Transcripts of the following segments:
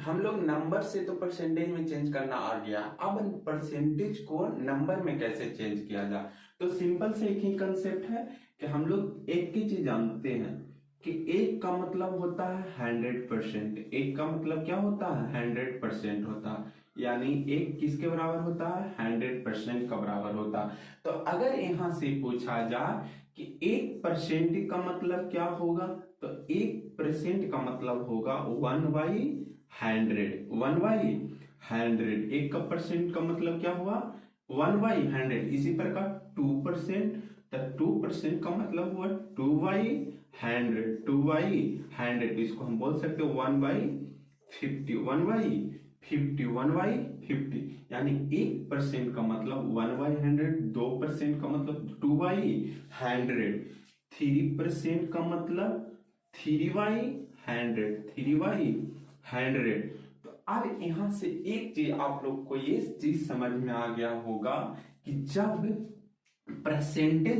हम लोग नंबर से तो परसेंटेज में चेंज करना आ गया, अब परसेंटेज को नंबर में कैसे चेंज किया जाए। तो सिंपल से एक ही कंसेप्ट है कि हम लोग एक ही चीज जानते हैं कि एक का मतलब होता है 100%। एक का मतलब क्या होता है? 100% होता है। यानी एक किसके बराबर होता है? 100% का बराबर होता है। तो अगर यहाँ से पूछा जाए कि 1% का मतलब क्या होगा, तो 1% का मतलब होगा 1/100। 1/100 एक का परसेंट का मतलब क्या हुआ? 1/100। इसी प्रकार 2%, तो 2% का मतलब हुआ 2/100। 2/100 इसको हम बोल सकते हो 1/50। 1/50, 1/50 यानी 1% का मतलब 1/100, 2% का मतलब 2/100, 3% का मतलब 3/100, 3/100। तो अब यहां से एक चीज आप लोग को ये चीज समझ में आ गया होगा कि जब परसेंटेज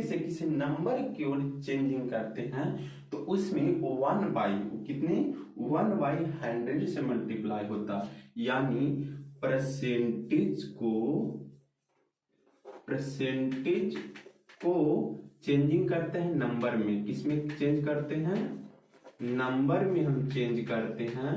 से किसी नंबर की ओर चेंजिंग करते हैं तो उसमें 1/100 से मल्टीप्लाई होता, यानी परसेंटेज को चेंजिंग करते हैं नंबर में। किसमें चेंज करते हैं? नंबर में हम चेंज करते हैं।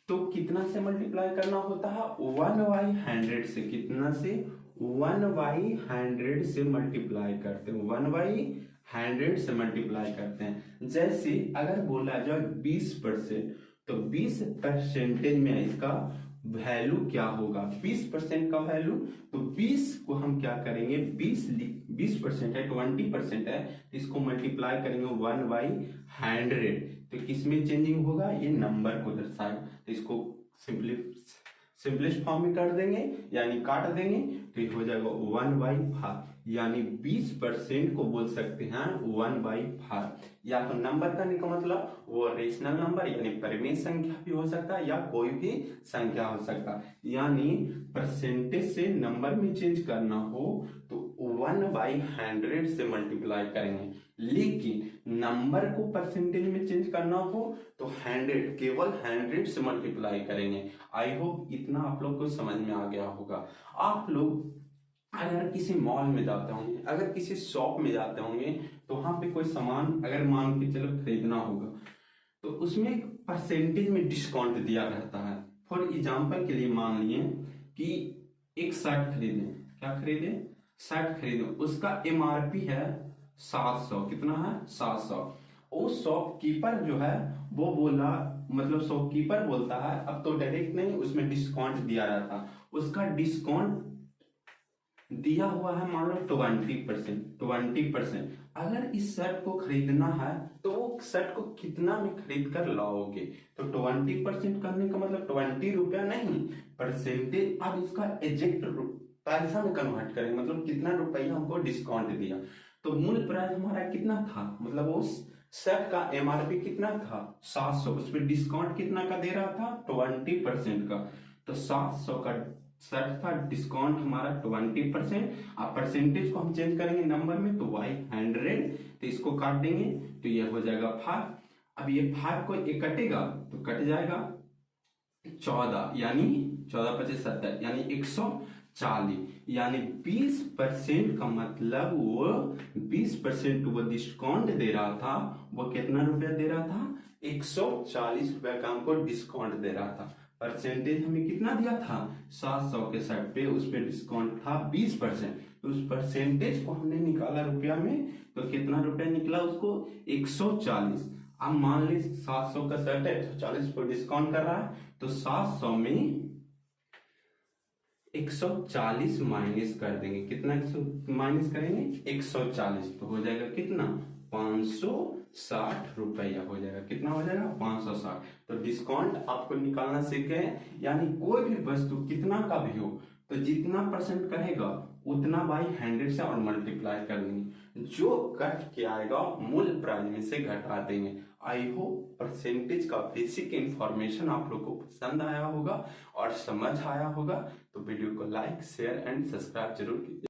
तो कितना से मल्टीप्लाई करना होता है? 1/100 से। कितना से? 1/100 से मल्टीप्लाई करते हैं। 1/100 से मल्टीप्लाई करते हैं। जैसे अगर बोला जाए 20%, तो 20% में इसका वैल्यू क्या होगा? 20% का वैल्यू, तो 20 को हम क्या करेंगे? 20% है, 20% है, तो इसको मल्टीप्लाई करेंगे 1/100। तो किसमें चेंजिंग होगा? ये नंबर को दर्शाएगा। तो इसको सिंपलेस्ट फॉर्म में कर देंगे, यानी काट देंगे, तो ये हो जाएगा 1/5। यानी 20% को बोल सकते हैं 1/5। या तो नंबर करने का मतलब वो रेशनल नंबर यानी परिमेय संख्या भी हो सकता है, या कोई भी संख्या हो सकता है। यानी परसेंटेज से नंबर में चेंज करना हो तो 1/100 से मल्टीप्लाई करेंगे, लेकिन नंबर को परसेंटेज में चेंज करना हो तो 100, केवल 100 से मल्टीप्लाई करेंगे। आई होप इतना आप लोग को समझ में आ गया होगा। आप लोग अगर किसी मॉल में जाते होंगे, अगर किसी शॉप में जाते होंगे, तो वहां पे कोई सामान अगर मान के चलो खरीदना होगा, तो उसमें एक परसेंटेज में डिस्काउंट दिया रहता है। फॉर एग्जाम्पल के लिए मान लिए कि एक शर्ट खरीदें। क्या खरीदें? शर्ट खरीदें। उसका एमआरपी है 700। कितना है? 700। उस शॉपकीपर जो है वो बोला, मतलब शॉपकीपर बोलता है, अब तो डायरेक्ट नहीं, उसमें डिस्काउंट दिया रहता। उसका डिस्काउंट दिया हुआ है मान लो 20%। अगर इस शर्ट को खरीदना है तो वो शर्ट को कितना में खरीद कर लाओगे? तो 20% करने का मतलब 20 रुपया नहीं, परसेंटेज। अब इसका एग्जैक्ट पैसा में कन्वर्ट करेंगे, मतलब कितना रुपया हमको डिस्काउंट दिया। तो मूल प्राइस हमारा कितना था, मतलब उस शर्ट का एमआरपी कितना था? 700। उसमें डिस्काउंट कितना का दे रहा था? 20% का। तो 700 का शर्ट था, डिस्काउंट हमारा 20%। अब परसेंटेज को हम चेंज करेंगे नंबर में, तो 100, तो इसको काट देंगे, तो ये हो जाएगा 5। अब ये 5 को एक कटेगा तो कट जाएगा 14, यानी 14×5 = 70, यानी 140। यानी 20% का मतलब वो 20% वो डिस्काउंट दे रहा था। वो कितना रुपया दे रहा था? 140 रुपया का हमको डिस्काउंट दे रहा था। परसेंटेज हमें कितना दिया था? 700 के शर्ट पे, उस पे डिस्काउंट था 20%। तो उस परसेंटेज को हमने निकाला रुपया में, तो कितना रुपया निकला उसको? 140। अब मान ली 700 का शर्ट है, 140 पर डिस्काउंट कर रहा है, तो 700 में 140 माइनस कर देंगे। कितना माइनस करेंगे? 140। तो हो जाएगा कितना? 560 रुपया हो जाएगा। कितना हो जाएगा? 560। तो डिस्काउंट आपको निकालना सीख गए। यानी कोई भी वस्तु कितना का भी हो, तो जितना परसेंट कहेगा उतना बाई 100 से और मल्टीप्लाई कर देंगे। जो कट के आएगा मूल प्राइस में से घटा देंगे। आई होप परसेंटेज का बेसिक इंफॉर्मेशन आप लोग को पसंद आया होगा और समझ आया होगा। तो वीडियो को लाइक, शेयर एंड सब्सक्राइब जरूर कीजिए।